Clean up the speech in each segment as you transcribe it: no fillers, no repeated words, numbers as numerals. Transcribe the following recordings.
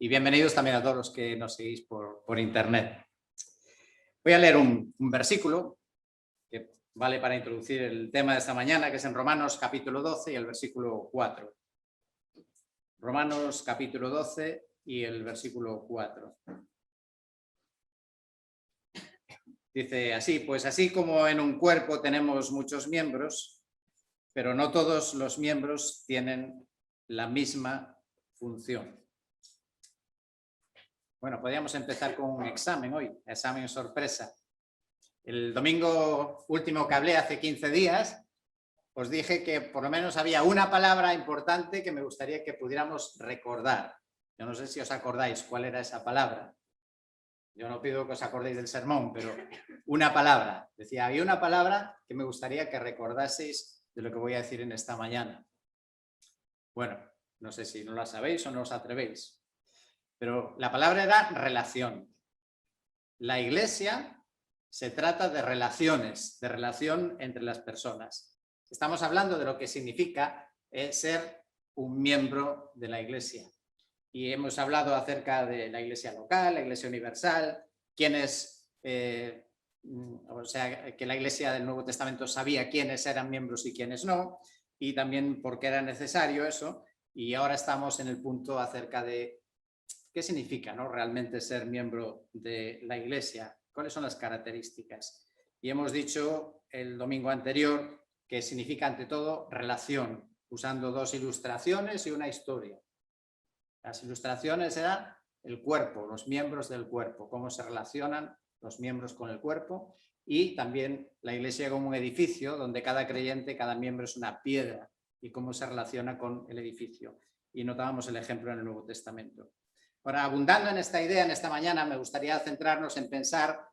y bienvenidos también a todos los que nos seguís por internet. Voy a leer un versículo que vale para introducir el tema de esta mañana, que es en Romanos capítulo 12 y el versículo 4. Romanos capítulo 12 y el versículo 4. Dice así: pues así como en un cuerpo tenemos muchos miembros, pero no todos los miembros tienen la misma función. Bueno, podríamos empezar con un examen hoy, examen sorpresa. El domingo último que hablé hace 15 días, os dije que por lo menos había una palabra importante que me gustaría que pudiéramos recordar. Yo no sé si os acordáis cuál era esa palabra. Yo no pido que os acordéis del sermón, pero una palabra. Decía, había una palabra que me gustaría que recordaseis de lo que voy a decir en esta mañana. Bueno, no sé si no la sabéis o no os atrevéis, pero la palabra era relación. La Iglesia se trata de relaciones, de relación entre las personas. Estamos hablando de lo que significa ser un miembro de la Iglesia. Y hemos hablado acerca de la Iglesia local, la Iglesia universal, quienes, o sea, que la Iglesia del Nuevo Testamento sabía quiénes eran miembros y quiénes no, y también por qué era necesario eso. Y ahora estamos en el punto acerca de qué significa, ¿no?, realmente ser miembro de la Iglesia, cuáles son las características. Y hemos dicho el domingo anterior que significa ante todo relación, usando dos ilustraciones y una historia. Las ilustraciones eran el cuerpo, los miembros del cuerpo, cómo se relacionan los miembros con el cuerpo, y también la Iglesia como un edificio donde cada creyente, cada miembro es una piedra, y cómo se relaciona con el edificio. Y notábamos el ejemplo en el Nuevo Testamento. Ahora, abundando en esta idea, en esta mañana me gustaría centrarnos en pensar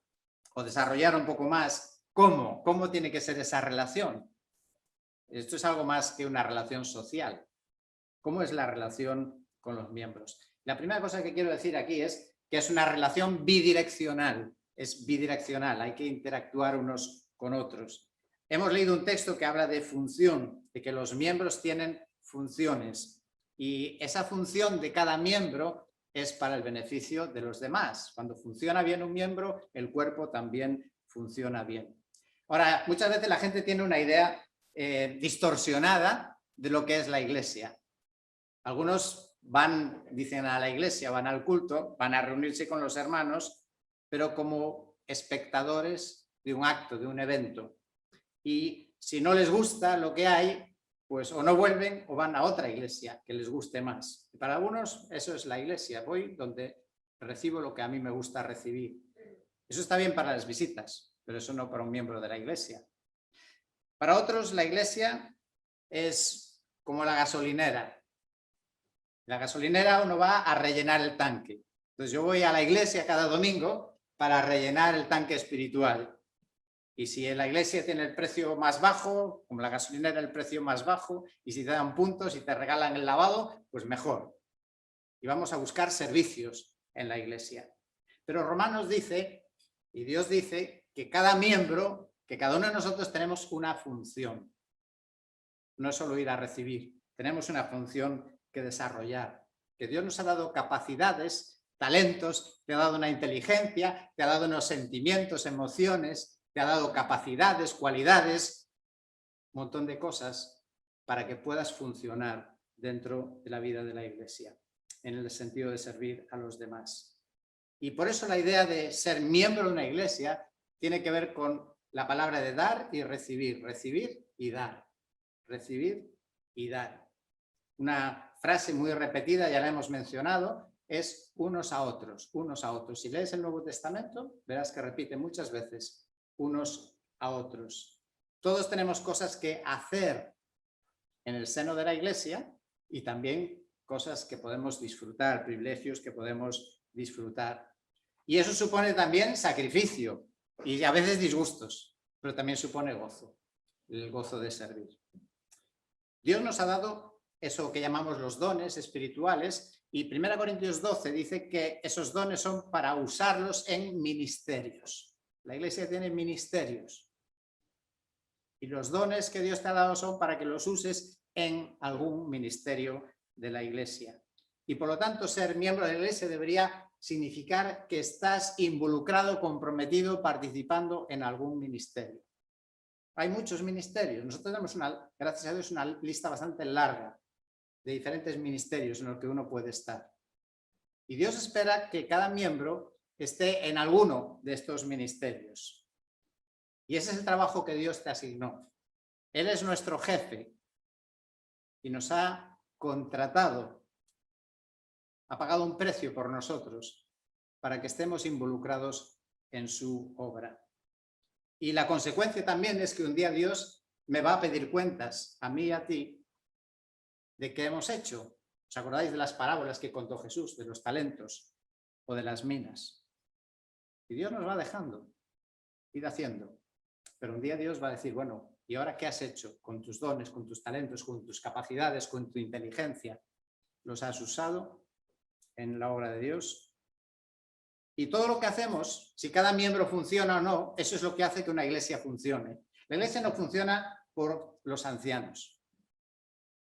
o desarrollar un poco más cómo tiene que ser esa relación. Esto es algo más que una relación social. ¿Cómo es la relación con los miembros? La primera cosa que quiero decir aquí es que es una relación bidireccional. Es bidireccional, hay que interactuar unos con otros. Hemos leído un texto que habla de función, de que los miembros tienen funciones, y esa función de cada miembro es para el beneficio de los demás. Cuando funciona bien un miembro, el cuerpo también funciona bien. Ahora, muchas veces la gente tiene una idea distorsionada de lo que es la Iglesia. Algunos dicen a la Iglesia, van al culto, van a reunirse con los hermanos, pero como espectadores de un acto, de un evento. Y si no les gusta lo que hay, pues o no vuelven o van a otra iglesia que les guste más. Y para algunos eso es la Iglesia. Voy donde recibo lo que a mí me gusta recibir. Eso está bien para las visitas, pero eso no para un miembro de la Iglesia. Para otros la Iglesia es como la gasolinera. La gasolinera uno va a rellenar el tanque. Entonces yo voy a la iglesia cada domingo para rellenar el tanque espiritual. Y si en la iglesia tiene el precio más bajo, como la gasolinera el precio más bajo, y si te dan puntos y te regalan el lavado, pues mejor. Y vamos a buscar servicios en la iglesia. Pero Romanos dice, y Dios dice, que cada miembro, que cada uno de nosotros tenemos una función. No es solo ir a recibir, tenemos una función que desarrollar, que Dios nos ha dado capacidades, talentos, te ha dado una inteligencia, te ha dado unos sentimientos, emociones, te ha dado capacidades, cualidades, un montón de cosas para que puedas funcionar dentro de la vida de la Iglesia, en el sentido de servir a los demás. Y por eso la idea de ser miembro de una Iglesia tiene que ver con la palabra de dar y recibir y dar, recibir y dar. Una frase muy repetida, ya la hemos mencionado, es unos a otros, unos a otros. Si lees el Nuevo Testamento, verás que repite muchas veces unos a otros. Todos tenemos cosas que hacer en el seno de la Iglesia y también cosas que podemos disfrutar, privilegios que podemos disfrutar. Y eso supone también sacrificio y a veces disgustos, pero también supone gozo, el gozo de servir. Dios nos ha dado eso que llamamos los dones espirituales, y 1 Corintios 12 dice que esos dones son para usarlos en ministerios. La Iglesia tiene ministerios. Y los dones que Dios te ha dado son para que los uses en algún ministerio de la Iglesia. Y por lo tanto, ser miembro de la Iglesia debería significar que estás involucrado, comprometido, participando en algún ministerio. Hay muchos ministerios. Nosotros tenemos, gracias a Dios, una lista bastante larga de diferentes ministerios en los que uno puede estar. Y Dios espera que cada miembro esté en alguno de estos ministerios. Y ese es el trabajo que Dios te asignó. Él es nuestro jefe y nos ha contratado, ha pagado un precio por nosotros para que estemos involucrados en su obra. Y la consecuencia también es que un día Dios me va a pedir cuentas a mí y a ti de qué hemos hecho. ¿Os acordáis de las parábolas que contó Jesús, de los talentos o de las minas? Y Dios nos va dejando, ir haciendo. Pero un día Dios va a decir, bueno, ¿y ahora qué has hecho con tus dones, con tus talentos, con tus capacidades, con tu inteligencia? ¿Los has usado en la obra de Dios? Y todo lo que hacemos, si cada miembro funciona o no, eso es lo que hace que una iglesia funcione. La iglesia no funciona por los ancianos.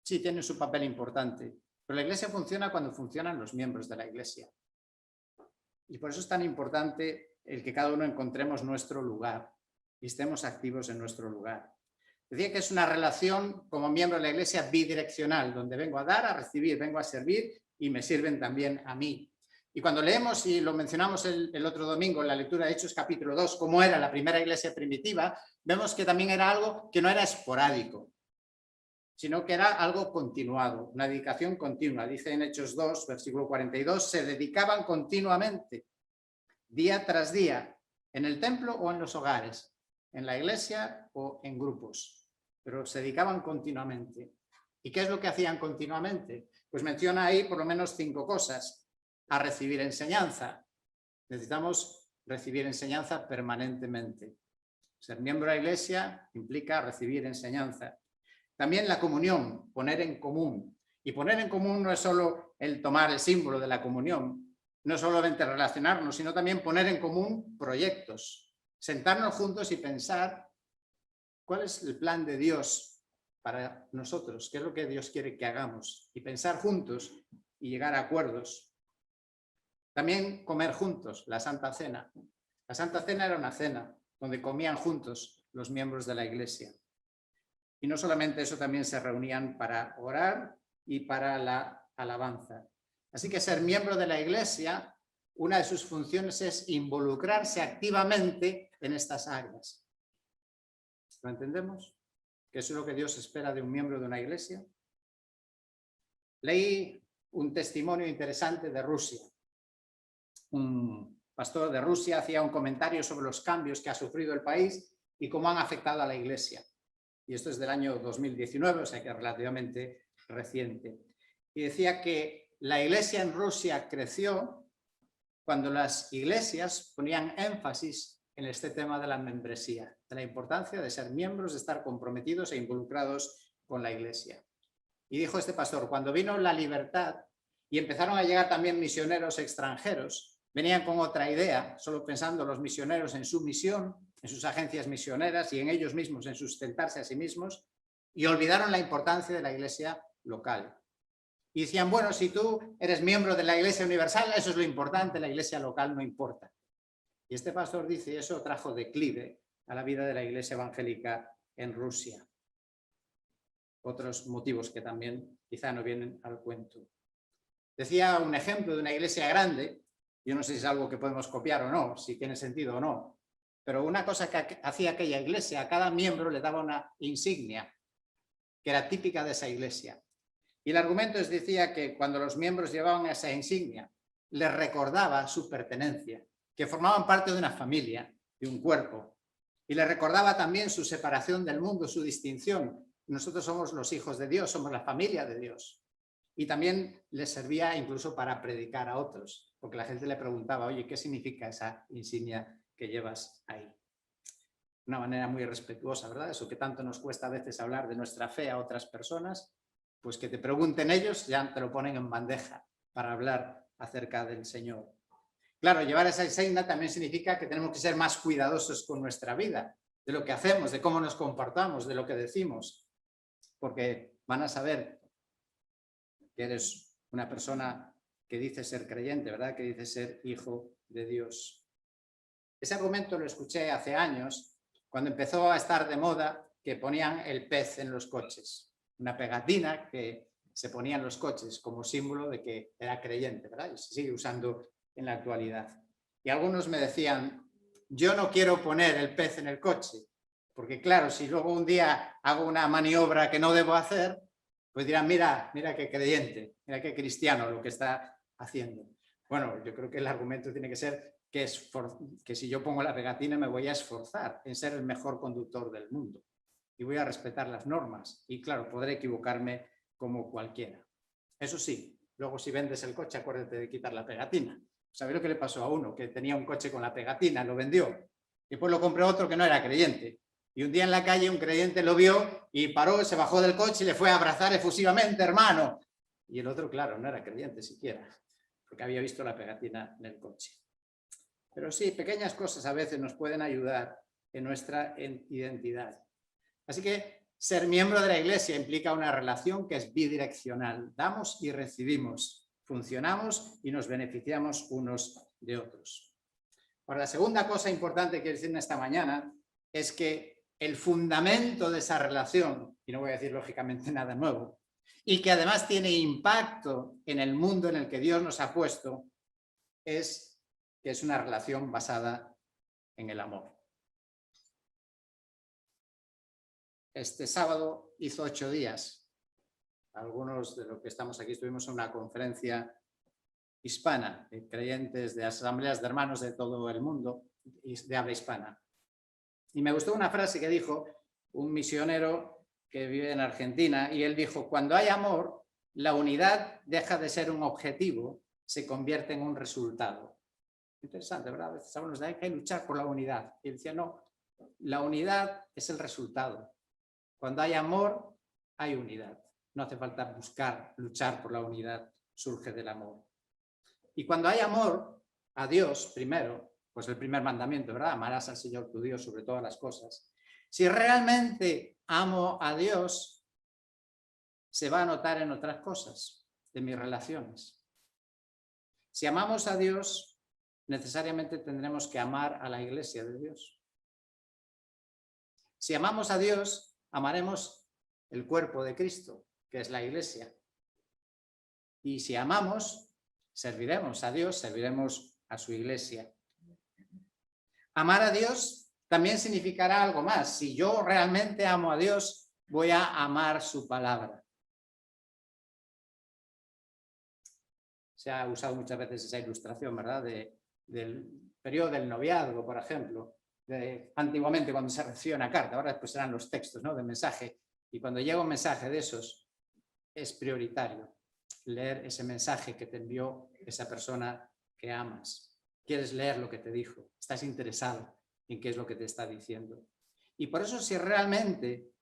Sí, tienen su papel importante, pero la iglesia funciona cuando funcionan los miembros de la iglesia. Y por eso es tan importante el que cada uno encontremos nuestro lugar y estemos activos en nuestro lugar. Decía que es una relación como miembro de la iglesia bidireccional, donde vengo a dar, a recibir, vengo a servir y me sirven también a mí. Y cuando leemos, y lo mencionamos el otro domingo en la lectura de Hechos capítulo 2, cómo era la primera iglesia primitiva, vemos que también era algo que no era esporádico, sino que era algo continuado, una dedicación continua. Dice en Hechos 2, versículo 42, se dedicaban continuamente, día tras día, en el templo o en los hogares, en la iglesia o en grupos, pero se dedicaban continuamente. ¿Y qué es lo que hacían continuamente? Pues menciona ahí por lo menos 5 cosas. A recibir enseñanza. Necesitamos recibir enseñanza permanentemente. Ser miembro de la iglesia implica recibir enseñanza. También la comunión, poner en común. Y poner en común no es solo el tomar el símbolo de la comunión, no es solamente relacionarnos, sino también poner en común proyectos. Sentarnos juntos y pensar cuál es el plan de Dios para nosotros, qué es lo que Dios quiere que hagamos. Y pensar juntos y llegar a acuerdos. También comer juntos, la Santa Cena. La Santa Cena era una cena donde comían juntos los miembros de la iglesia. Y no solamente eso, también se reunían para orar y para la alabanza. Así que ser miembro de la iglesia, una de sus funciones es involucrarse activamente en estas áreas. ¿Lo entendemos? ¿Que eso es lo que Dios espera de un miembro de una iglesia? Leí un testimonio interesante de Rusia. Un pastor de Rusia hacía un comentario sobre los cambios que ha sufrido el país y cómo han afectado a la iglesia. Y esto es del año 2019, o sea que es relativamente reciente. Y decía que la iglesia en Rusia creció cuando las iglesias ponían énfasis en este tema de la membresía, de la importancia de ser miembros, de estar comprometidos e involucrados con la iglesia. Y dijo este pastor, cuando vino la libertad y empezaron a llegar también misioneros extranjeros, venían con otra idea, solo pensando los misioneros en su misión, en sus agencias misioneras y en ellos mismos, en sustentarse a sí mismos, y olvidaron la importancia de la iglesia local. Y decían, bueno, si tú eres miembro de la iglesia universal, eso es lo importante, la iglesia local no importa. Y este pastor dice, eso trajo declive a la vida de la iglesia evangélica en Rusia. Otros motivos que también quizá no vienen al cuento. Decía un ejemplo de una iglesia grande. Yo no sé si es algo que podemos copiar o no, si tiene sentido o no, pero una cosa que hacía aquella iglesia, a cada miembro le daba una insignia que era típica de esa iglesia. Y el argumento decía que cuando los miembros llevaban esa insignia, les recordaba su pertenencia, que formaban parte de una familia, de un cuerpo, y les recordaba también su separación del mundo, su distinción. Nosotros somos los hijos de Dios, somos la familia de Dios. Y también les servía incluso para predicar a otros, porque la gente le preguntaba, oye, ¿qué significa esa insignia que llevas ahí? Una manera muy respetuosa, ¿verdad? Eso que tanto nos cuesta a veces hablar de nuestra fe a otras personas, pues que te pregunten ellos, ya te lo ponen en bandeja para hablar acerca del Señor. Claro, llevar esa insignia también significa que tenemos que ser más cuidadosos con nuestra vida, de lo que hacemos, de cómo nos comportamos, de lo que decimos, porque van a saber que eres una persona que dice ser creyente, ¿verdad? Que dice ser hijo de Dios. Ese argumento lo escuché hace años, cuando empezó a estar de moda que ponían el pez en los coches. Una pegatina que se ponía en los coches como símbolo de que era creyente, ¿verdad? Y se sigue usando en la actualidad. Y algunos me decían, yo no quiero poner el pez en el coche, porque claro, si luego un día hago una maniobra que no debo hacer, pues dirán, mira qué creyente, mira qué cristiano lo que está haciendo. Bueno, yo creo que el argumento tiene que ser que si yo pongo la pegatina me voy a esforzar en ser el mejor conductor del mundo y voy a respetar las normas y claro, podré equivocarme como cualquiera. Eso sí, luego si vendes el coche acuérdate de quitar la pegatina. ¿Sabéis lo que le pasó a uno? Que tenía un coche con la pegatina, lo vendió y después lo compró otro que no era creyente. Y un día en la calle un creyente lo vio y paró, se bajó del coche y le fue a abrazar efusivamente, hermano. Y el otro, claro, no era creyente siquiera, porque había visto la pegatina en el coche. Pero sí, pequeñas cosas a veces nos pueden ayudar en nuestra identidad. Así que ser miembro de la Iglesia implica una relación que es bidireccional. Damos y recibimos, funcionamos y nos beneficiamos unos de otros. Ahora, la segunda cosa importante que quiero decir esta mañana es que el fundamento de esa relación, y no voy a decir lógicamente nada nuevo, y que además tiene impacto en el mundo en el que Dios nos ha puesto, es que es una relación basada en el amor. Este sábado hizo 8 días. Algunos de los que estamos aquí estuvimos en una conferencia hispana, de creyentes de asambleas de hermanos de todo el mundo, de habla hispana. Y me gustó una frase que dijo un misionero que vive en Argentina, y él dijo, cuando hay amor, la unidad deja de ser un objetivo, se convierte en un resultado. Interesante, ¿verdad? A veces hablamos de que hay que luchar por la unidad. Y él decía, no, la unidad es el resultado. Cuando hay amor, hay unidad. No hace falta luchar por la unidad, surge del amor. Y cuando hay amor a Dios, primero, pues el primer mandamiento, ¿verdad? Amarás al Señor tu Dios sobre todas las cosas. Si realmente amo a Dios, se va a notar en otras cosas de mis relaciones. Si amamos a Dios, necesariamente tendremos que amar a la Iglesia de Dios. Si amamos a Dios, amaremos el cuerpo de Cristo, que es la Iglesia. Y si amamos, serviremos a Dios, serviremos a su Iglesia. Amar a Dios también significará algo más. Si yo realmente amo a Dios, voy a amar su palabra. Se ha usado muchas veces esa ilustración, ¿verdad? Del periodo del noviazgo, por ejemplo. Antiguamente cuando se recibía una carta, ahora después eran los textos, ¿no? De mensaje. Y cuando llega un mensaje de esos, es prioritario leer ese mensaje que te envió esa persona que amas. Quieres leer lo que te dijo, estás interesado en qué es lo que te está diciendo. Y por eso si realmente,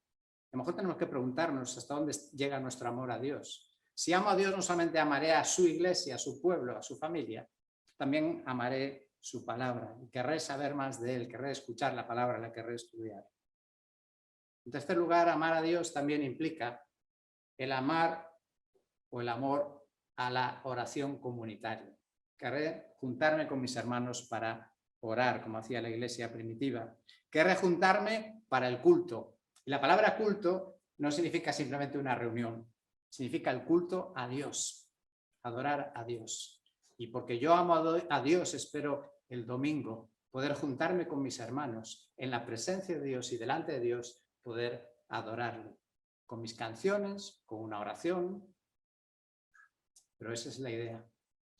a lo mejor tenemos que preguntarnos hasta dónde llega nuestro amor a Dios. Si amo a Dios, no solamente amaré a su iglesia, a su pueblo, a su familia, también amaré su palabra. Querré saber más de él, querré escuchar la palabra, la querré estudiar. En tercer lugar, amar a Dios también implica el amar o el amor a la oración comunitaria. Querré juntarme con mis hermanos para orar, como hacía la iglesia primitiva. Querré juntarme para el culto. Y la palabra culto no significa simplemente una reunión, significa el culto a Dios, adorar a Dios. Y porque yo amo a Dios, espero el domingo poder juntarme con mis hermanos en la presencia de Dios y delante de Dios poder adorarlo. Con mis canciones, con una oración. Pero esa es la idea.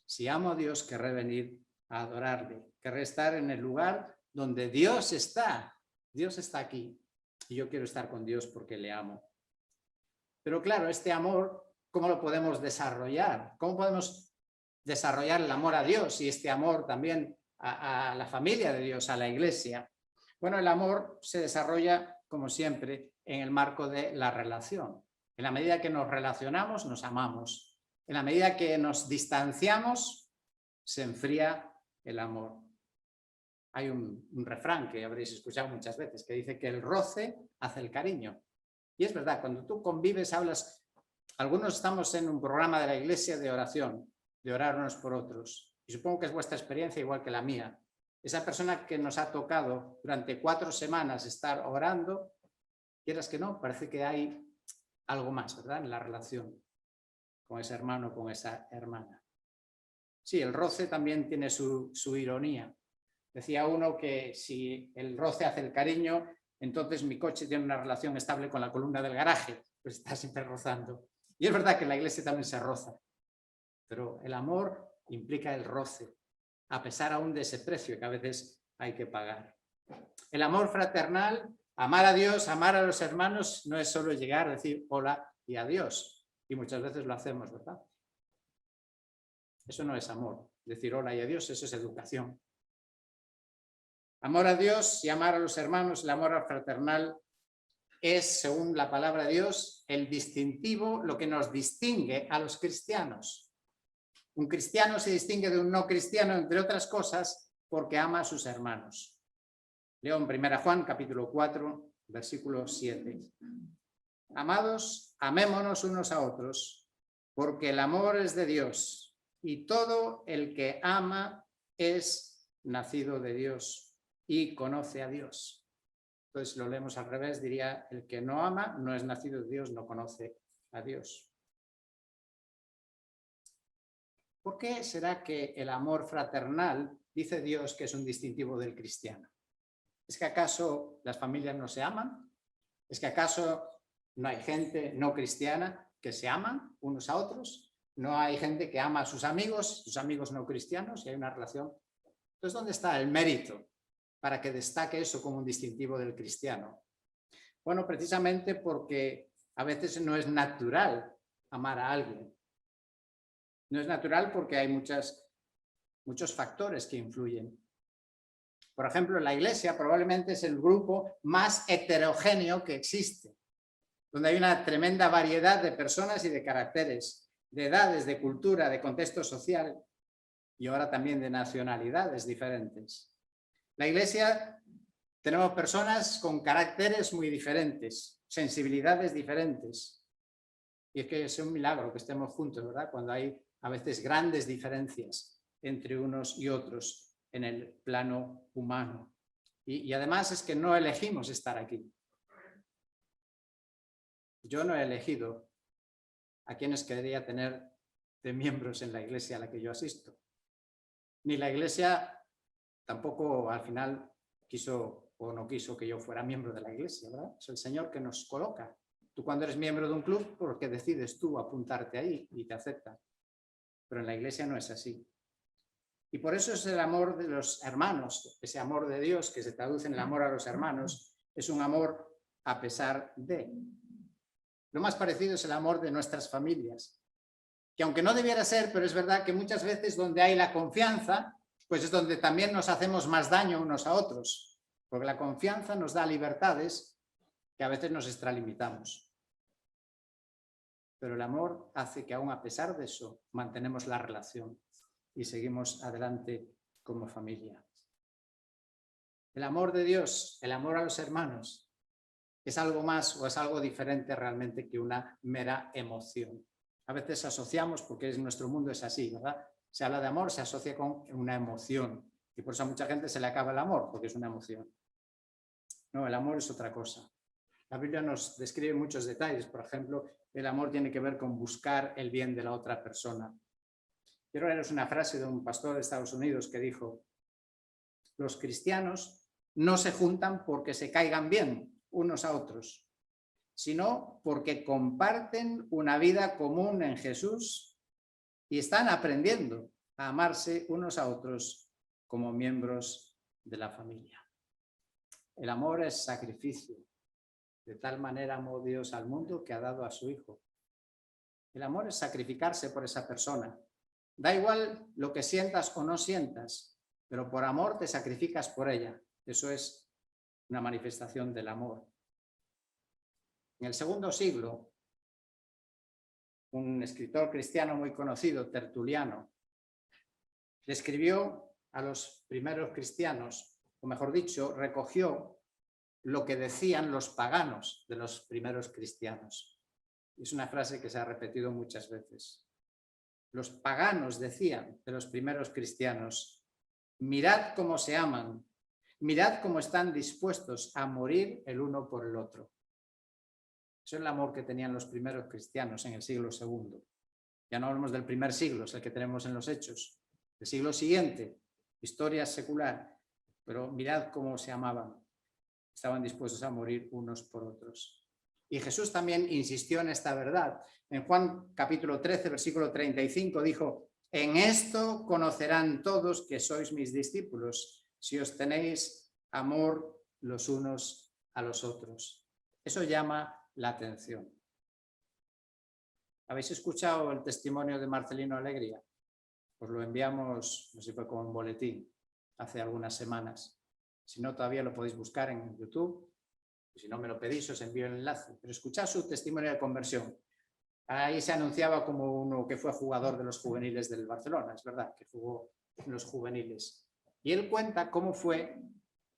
Si amo a Dios, querré venir a adorarle. Querré estar en el lugar donde Dios está. Dios está aquí. Y yo quiero estar con Dios porque le amo. Pero claro, este amor, ¿cómo lo podemos desarrollar? ¿Cómo podemos desarrollar el amor a Dios y este amor también a la familia de Dios, a la iglesia? Bueno, el amor se desarrolla, como siempre, en el marco de la relación. En la medida que nos relacionamos, nos amamos. En la medida que nos distanciamos, se enfría el amor. Hay un refrán que habréis escuchado muchas veces que dice que el roce hace el cariño. Y es verdad, cuando tú convives, hablas. Algunos estamos en un programa de la iglesia de oración. de orar unos por otros. Y supongo que es vuestra experiencia igual que la mía. Esa persona que nos ha tocado durante 4 semanas estar orando, quieras que no, parece que hay algo más, ¿verdad?, en la relación con ese hermano, con esa hermana. Sí, el roce también tiene su ironía. Decía uno que si el roce hace el cariño, entonces mi coche tiene una relación estable con la columna del garaje, pues está siempre rozando. Y es verdad que en la iglesia también se roza, pero el amor implica el roce, a pesar aún de ese precio que a veces hay que pagar. El amor fraternal, amar a Dios, amar a los hermanos, no es solo llegar a decir hola y adiós, y muchas veces lo hacemos, ¿verdad? Eso no es amor, decir hola y adiós, eso es educación. Amor a Dios y amar a los hermanos, el amor fraternal es, según la palabra de Dios, el distintivo, lo que nos distingue a los cristianos. Un cristiano se distingue de un no cristiano, entre otras cosas, porque ama a sus hermanos. Leo en 1 Juan, capítulo 4, versículo 7. Amados, amémonos unos a otros, porque el amor es de Dios, y todo el que ama es nacido de Dios y conoce a Dios. Entonces, si lo leemos al revés, diría, el que no ama no es nacido de Dios, no conoce a Dios. ¿Por qué será que el amor fraternal dice Dios que es un distintivo del cristiano? ¿Es que acaso las familias no se aman? ¿Es que acaso no hay gente no cristiana que se aman unos a otros? ¿No hay gente que ama a sus amigos no cristianos, y hay una relación? Entonces, ¿dónde está el mérito para que destaque eso como un distintivo del cristiano? Bueno, precisamente porque a veces no es natural amar a alguien. No es natural porque hay muchos factores que influyen. Por ejemplo, la iglesia probablemente es el grupo más heterogéneo que existe, donde hay una tremenda variedad de personas y de caracteres, de edades, de cultura, de contexto social y ahora también de nacionalidades diferentes. La iglesia tenemos personas con caracteres muy diferentes, sensibilidades diferentes. Y es que es un milagro que estemos juntos, ¿verdad? Cuando hay a veces grandes diferencias entre unos y otros en el plano humano. Y además es que no elegimos estar aquí. Yo no he elegido a quienes quería tener de miembros en la iglesia a la que yo asisto. Ni la iglesia tampoco al final quiso o no quiso que yo fuera miembro de la iglesia, ¿verdad? Es el Señor que nos coloca. Tú cuando eres miembro de un club, porque decides tú apuntarte ahí y te aceptan. Pero en la iglesia no es así. Y por eso es el amor de los hermanos, ese amor de Dios que se traduce en el amor a los hermanos, es un amor a pesar de. Lo más parecido es el amor de nuestras familias, que aunque no debiera ser, pero es verdad que muchas veces donde hay la confianza, pues es donde también nos hacemos más daño unos a otros, porque la confianza nos da libertades que a veces nos extralimitamos. Pero el amor hace que aún a pesar de eso mantenemos la relación y seguimos adelante como familia. El amor de Dios, el amor a los hermanos, es algo más o es algo diferente realmente que una mera emoción. A veces asociamos, porque nuestro mundo es así, ¿verdad? Se habla de amor, se asocia con una emoción. Y por eso a mucha gente se le acaba el amor, porque es una emoción. No, el amor es otra cosa. La Biblia nos describe muchos detalles. Por ejemplo, el amor tiene que ver con buscar el bien de la otra persona. Quiero leeros una frase de un pastor de Estados Unidos que dijo: los cristianos no se juntan porque se caigan bien unos a otros, sino porque comparten una vida común en Jesús y están aprendiendo a amarse unos a otros como miembros de la familia. El amor es sacrificio. De tal manera amó Dios al mundo que ha dado a su Hijo. El amor es sacrificarse por esa persona. Da igual lo que sientas o no sientas, pero por amor te sacrificas por ella. Eso es una manifestación del amor. En el segundo siglo, un escritor cristiano muy conocido, Tertuliano, describió a los primeros cristianos, o mejor dicho, recogió lo que decían los paganos de los primeros cristianos. Es una frase que se ha repetido muchas veces. Los paganos decían de los primeros cristianos: mirad cómo se aman, mirad cómo están dispuestos a morir el uno por el otro. Eso es el amor que tenían los primeros cristianos en el siglo II. Ya no hablamos del primer siglo, es el que tenemos en los Hechos. El siglo siguiente, historia secular, pero mirad cómo se amaban. Estaban dispuestos a morir unos por otros. Y Jesús también insistió en esta verdad. En Juan capítulo 13, versículo 35 dijo: en esto conocerán todos que sois mis discípulos, si os tenéis amor los unos a los otros. Eso llama la atención. ¿Habéis escuchado el testimonio de Marcelino Alegría? Os lo enviamos, no sé si fue como un boletín, hace algunas semanas. Si no, todavía lo podéis buscar en YouTube. Si no me lo pedís, os envío el enlace. Pero escuchad su testimonio de conversión. Ahí se anunciaba como uno que fue jugador de los juveniles del Barcelona, es verdad, que jugó en los juveniles. Y él cuenta cómo fue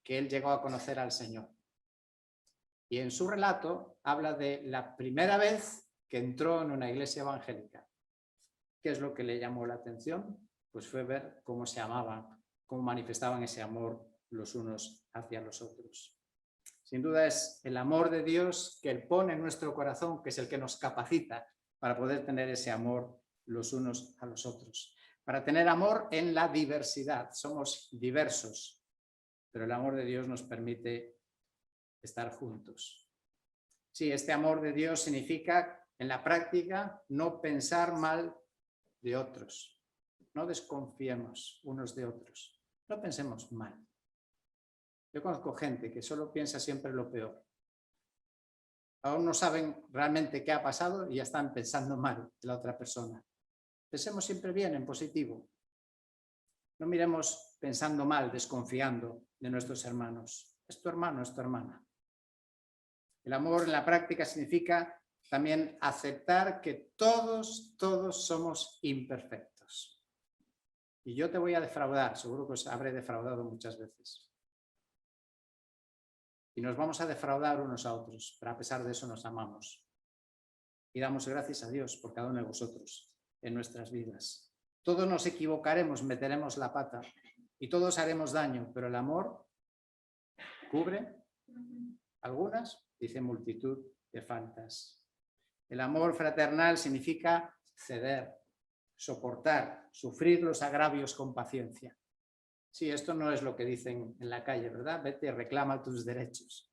que él llegó a conocer al Señor. Y en su relato habla de la primera vez que entró en una iglesia evangélica. ¿Qué es lo que le llamó la atención? Pues fue ver cómo se amaban, cómo manifestaban ese amor los unos hacia los otros. Sin duda es el amor de Dios que Él pone en nuestro corazón, que es el que nos capacita para poder tener ese amor los unos a los otros. Para tener amor en la diversidad. Somos diversos, pero el amor de Dios nos permite estar juntos. Sí, este amor de Dios significa, en la práctica, no pensar mal de otros. No desconfiemos unos de otros. No pensemos mal. Yo conozco gente que solo piensa siempre lo peor. Aún no saben realmente qué ha pasado y ya están pensando mal de la otra persona. Pensemos siempre bien, en positivo. No miremos pensando mal, desconfiando de nuestros hermanos. Es tu hermano, es tu hermana. El amor en la práctica significa también aceptar que todos somos imperfectos. Y yo te voy a defraudar, seguro que os habré defraudado muchas veces. Y nos vamos a defraudar unos a otros, pero a pesar de eso nos amamos. Y damos gracias a Dios por cada uno de vosotros en nuestras vidas. Todos nos equivocaremos, meteremos la pata y todos haremos daño, pero el amor cubre algunas, dice multitud de faltas. El amor fraternal significa ceder, soportar, sufrir los agravios con paciencia. Sí, esto no es lo que dicen en la calle, ¿verdad? Vete y reclama tus derechos.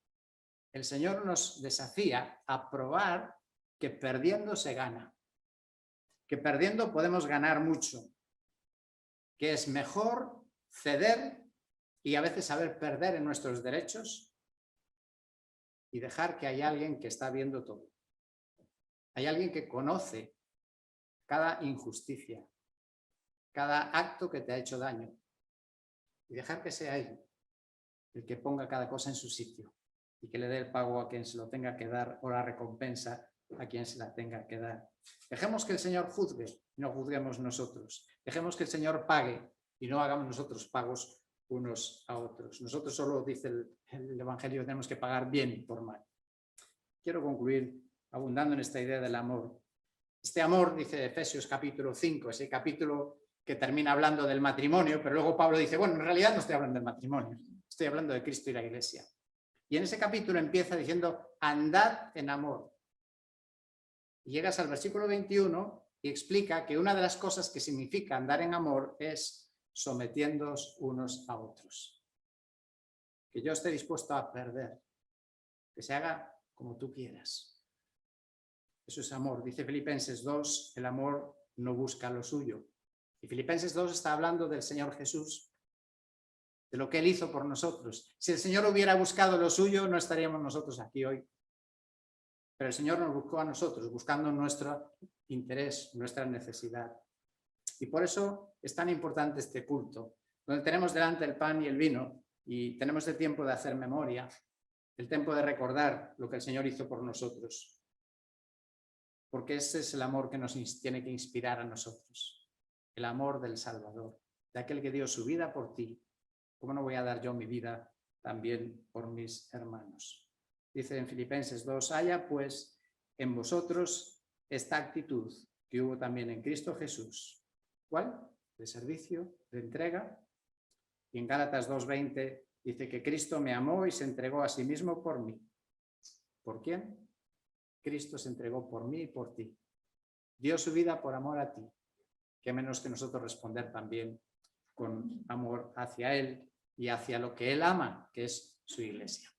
El Señor nos desafía a probar que perdiendo se gana, que perdiendo podemos ganar mucho, que es mejor ceder y a veces saber perder en nuestros derechos y dejar que hay alguien que está viendo todo. Hay alguien que conoce cada injusticia, cada acto que te ha hecho daño y dejar que sea Él el que ponga cada cosa en su sitio y que le dé el pago a quien se lo tenga que dar o la recompensa a quien se la tenga que dar. Dejemos que el Señor juzgue y no juzguemos nosotros. Dejemos que el Señor pague y no hagamos nosotros pagos unos a otros. Nosotros solo, dice el Evangelio, tenemos que pagar bien por mal. Quiero concluir abundando en esta idea del amor. Este amor, dice Efesios capítulo 5, ese capítulo que termina hablando del matrimonio, pero luego Pablo dice, bueno, en realidad no estoy hablando del matrimonio, estoy hablando de Cristo y la Iglesia. Y en ese capítulo empieza diciendo, andad en amor. Y llegas al versículo 21 y explica que una de las cosas que significa andar en amor es sometiéndoos unos a otros. Que yo esté dispuesto a perder, que se haga como tú quieras. Eso es amor. Dice Filipenses 2, el amor no busca lo suyo. Y Filipenses 2 está hablando del Señor Jesús, de lo que Él hizo por nosotros. Si el Señor hubiera buscado lo suyo, no estaríamos nosotros aquí hoy. Pero el Señor nos buscó a nosotros, buscando nuestro interés, nuestra necesidad. Y por eso es tan importante este culto, donde tenemos delante el pan y el vino y tenemos el tiempo de hacer memoria, el tiempo de recordar lo que el Señor hizo por nosotros. Porque ese es el amor que nos tiene que inspirar a nosotros. El amor del Salvador, de aquel que dio su vida por ti. ¿Cómo no voy a dar yo mi vida también por mis hermanos? Dice en Filipenses 2, haya pues en vosotros esta actitud que hubo también en Cristo Jesús. ¿Cuál? De servicio, de entrega. Y en Gálatas 2:20 dice que Cristo me amó y se entregó a sí mismo por mí. ¿Por quién? Cristo se entregó por mí y por ti. Dio su vida por amor a ti. Qué menos que nosotros responder también con amor hacia Él y hacia lo que Él ama, que es su iglesia.